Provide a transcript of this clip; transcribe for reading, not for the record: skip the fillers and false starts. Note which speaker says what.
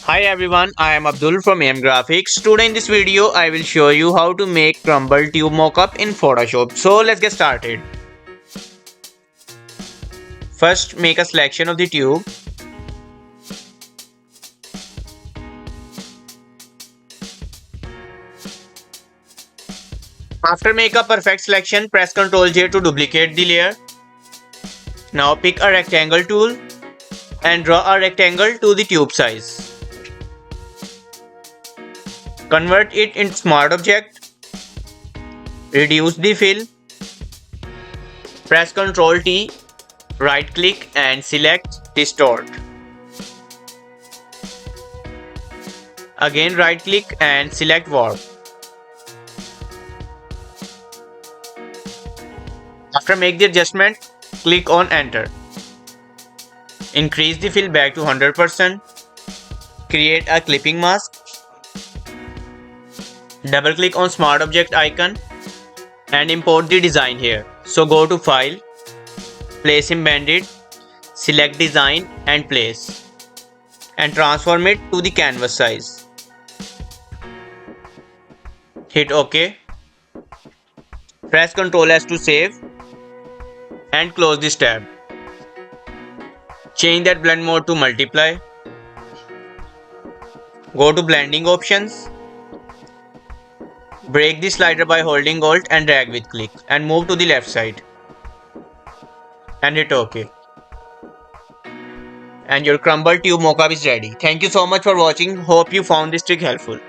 Speaker 1: Hi everyone, I am Abdul from AM Graphix. Today in this video, I will show you how to make crumbled tube mockup in Photoshop. So let's get started. First, make a selection of the tube. After make a perfect selection, press Ctrl J to duplicate the layer. Now pick a rectangle tool and draw a rectangle to the tube size. Convert it into smart object. Reduce the fill. Press Ctrl T, right click and select distort. Again right click and select warp. After make the adjustment, click on enter. Increase the fill back to 100%. Create a clipping mask. Double click on smart object icon and import the design here. So go to file, place embedded, select design and place and transform it to the canvas size. Hit OK. Press Ctrl S to save and close this tab. Change that blend mode to multiply. Go to blending options. Break the slider by holding Alt and drag with click and move to the left side. And hit OK. And your crumbled tube mockup is ready. Thank you so much for watching. Hope you found this trick helpful.